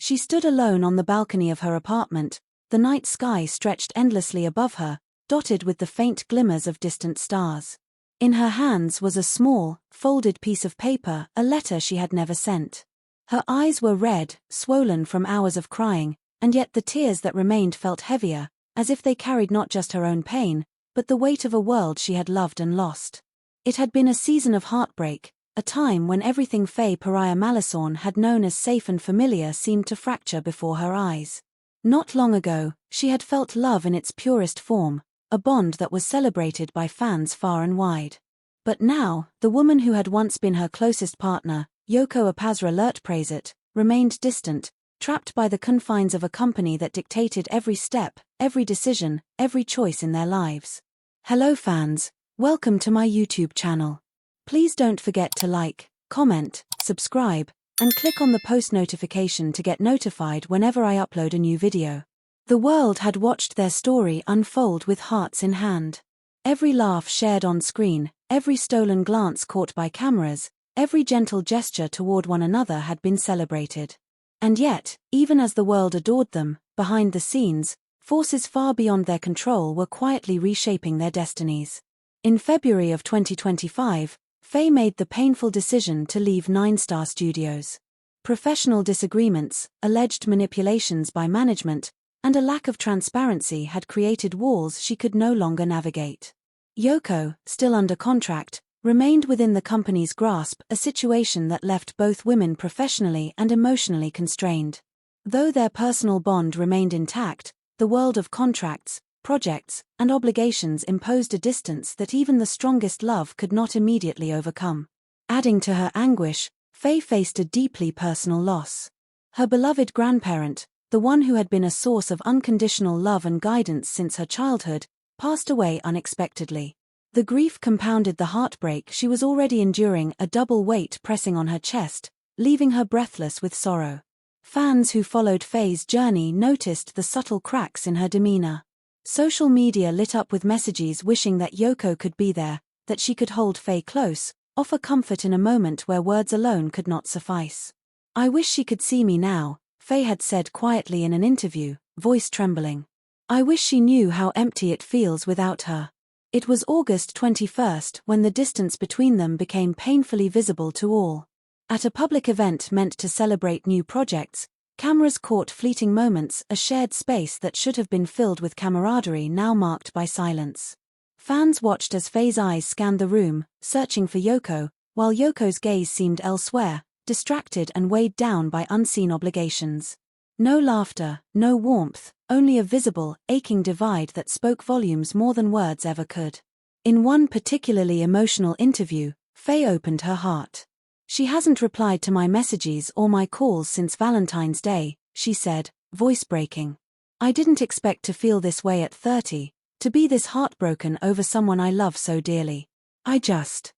She stood alone on the balcony of her apartment, the night sky stretched endlessly above her, dotted with the faint glimmers of distant stars. In her hands was a small, folded piece of paper, a letter she had never sent. Her eyes were red, swollen from hours of crying, and yet the tears that remained felt heavier, as if they carried not just her own pain, but the weight of a world she had loved and lost. It had been a season of heartbreak, a time when everything Faye Peraya Malisorn had known as safe and familiar seemed to fracture before her eyes. Not long ago, she had felt love in its purest form, a bond that was celebrated by fans far and wide. But now, the woman who had once been her closest partner, Yoko Apasra Lertprasert, remained distant, trapped by the confines of a company that dictated every step, every decision, every choice in their lives. Hello fans, welcome to my YouTube channel. Please don't forget to like, comment, subscribe, and click on the post notification to get notified whenever I upload a new video. The world had watched their story unfold with hearts in hand. Every laugh shared on screen, every stolen glance caught by cameras, every gentle gesture toward one another had been celebrated. And yet, even as the world adored them, behind the scenes, forces far beyond their control were quietly reshaping their destinies. In February of 2025, Faye made the painful decision to leave 9-Star Studios. Professional disagreements, alleged manipulations by management, and a lack of transparency had created walls she could no longer navigate. Yoko, still under contract, remained within the company's grasp, a situation that left both women professionally and emotionally constrained. Though their personal bond remained intact, the world of contracts, projects, and obligations imposed a distance that even the strongest love could not immediately overcome. Adding to her anguish, Faye faced a deeply personal loss. Her beloved grandparent, the one who had been a source of unconditional love and guidance since her childhood, passed away unexpectedly. The grief compounded the heartbreak she was already enduring, a double weight pressing on her chest, leaving her breathless with sorrow. Fans who followed Faye's journey noticed the subtle cracks in her demeanor. Social media lit up with messages wishing that Yoko could be there, that she could hold Faye close, offer comfort in a moment where words alone could not suffice. "I wish she could see me now," Faye had said quietly in an interview, voice trembling. "I wish she knew how empty it feels without her." It was August 21st when the distance between them became painfully visible to all. At a public event meant to celebrate new projects, cameras caught fleeting moments, a shared space that should have been filled with camaraderie now marked by silence. Fans watched as Faye's eyes scanned the room, searching for Yoko, while Yoko's gaze seemed elsewhere, distracted and weighed down by unseen obligations. No laughter, no warmth, only a visible, aching divide that spoke volumes more than words ever could. In one particularly emotional interview, Faye opened her heart. "She hasn't replied to my messages or my calls since Valentine's Day," she said, voice breaking. "I didn't expect to feel this way at 30, to be this heartbroken over someone I love so dearly. I just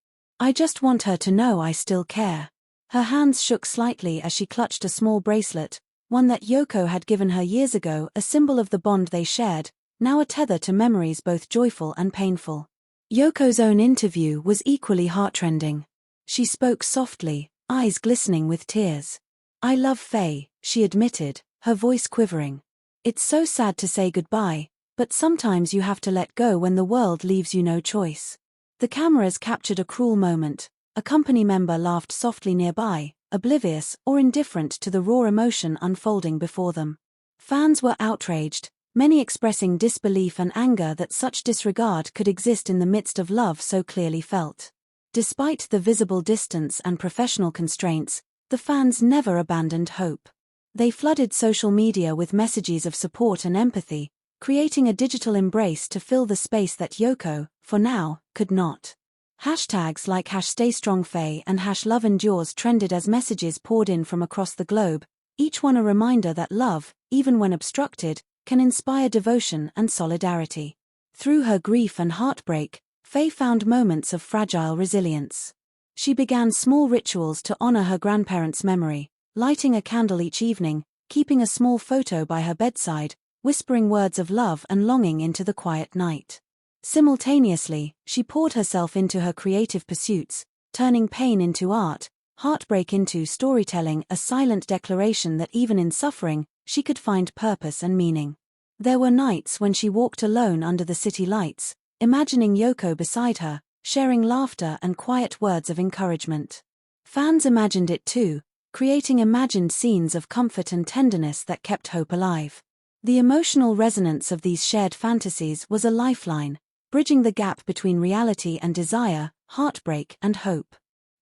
want her to know I still care." Her hands shook slightly as she clutched a small bracelet, one that Yoko had given her years ago, a symbol of the bond they shared, now a tether to memories both joyful and painful. Yoko's own interview was equally heartrending. She spoke softly, eyes glistening with tears. "I love Faye," she admitted, her voice quivering. "It's so sad to say goodbye, but sometimes you have to let go when the world leaves you no choice." The cameras captured a cruel moment. A company member laughed softly nearby, oblivious or indifferent to the raw emotion unfolding before them. Fans were outraged, many expressing disbelief and anger that such disregard could exist in the midst of love so clearly felt. Despite the visible distance and professional constraints, the fans never abandoned hope. They flooded social media with messages of support and empathy, creating a digital embrace to fill the space that Yoko, for now, could not. Hashtags like #StayStrongFaye and #LoveEndures trended as messages poured in from across the globe, each one a reminder that love, even when obstructed, can inspire devotion and solidarity. Through her grief and heartbreak, Faye found moments of fragile resilience. She began small rituals to honor her grandparents' memory, lighting a candle each evening, keeping a small photo by her bedside, whispering words of love and longing into the quiet night. Simultaneously, she poured herself into her creative pursuits, turning pain into art, Heartbreak into storytelling, a silent declaration that even in suffering, she could find purpose and meaning. There were nights when she walked alone under the city lights, imagining Yoko beside her, sharing laughter and quiet words of encouragement. Fans imagined it too, creating imagined scenes of comfort and tenderness that kept hope alive. The emotional resonance of these shared fantasies was a lifeline, bridging the gap between reality and desire, heartbreak and hope.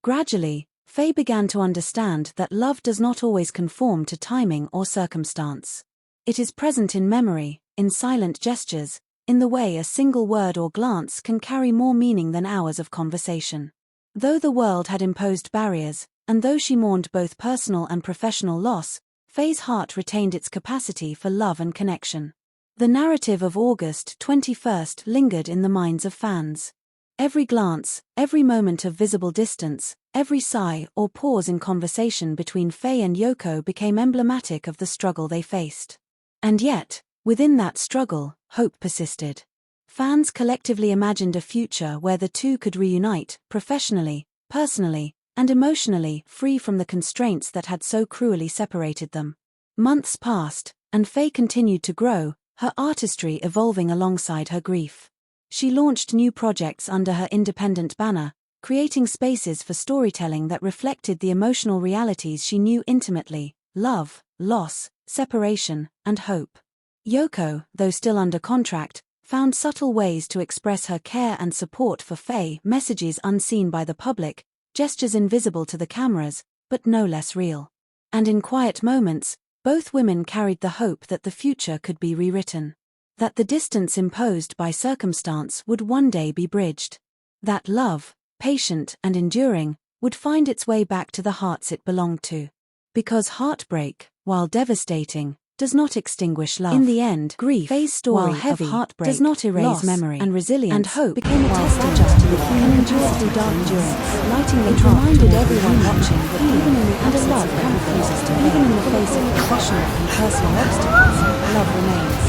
Gradually, Faye began to understand that love does not always conform to timing or circumstance. It is present in memory, in silent gestures, in the way a single word or glance can carry more meaning than hours of conversation. Though the world had imposed barriers, and though she mourned both personal and professional loss, Faye's heart retained its capacity for love and connection. The narrative of August 21st lingered in the minds of fans. Every glance, every moment of visible distance, every sigh or pause in conversation between Faye and Yoko became emblematic of the struggle they faced. And yet, within that struggle, hope persisted. Fans collectively imagined a future where the two could reunite, professionally, personally, and emotionally, free from the constraints that had so cruelly separated them. Months passed, and Faye continued to grow, her artistry evolving alongside her grief. She launched new projects under her independent banner, creating spaces for storytelling that reflected the emotional realities she knew intimately: love, loss, separation, and hope. Yoko, though still under contract, found subtle ways to express her care and support for Faye, messages unseen by the public, gestures invisible to the cameras, but no less real. And in quiet moments, both women carried the hope that the future could be rewritten. That the distance imposed by circumstance would one day be bridged. That love, patient and enduring, would find its way back to the hearts it belonged to. Because heartbreak, while devastating, does not extinguish love. In the end, grief, Faye's story while heavy, of heartbreak, does not erase loss, memory, and resilience, and hope became a while testament fragile, to the human capacity through dark endurance, lighting the It path reminded toward everyone healing, watching that even in the and a absence love of can refuses to fade. even in the face of professional and personal obstacles, love remains.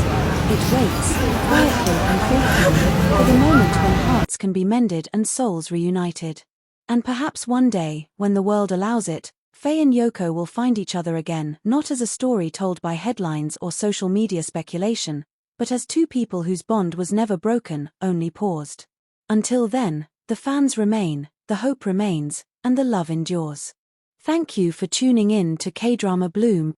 It waits, quietly and faithfully, for the moment when hearts can be mended and souls reunited. And perhaps one day, when the world allows it, Faye and Yoko will find each other again, not as a story told by headlines or social media speculation, but as two people whose bond was never broken, only paused. Until then, the fans remain, the hope remains, and the love endures. Thank you for tuning in to K-Drama Bloom.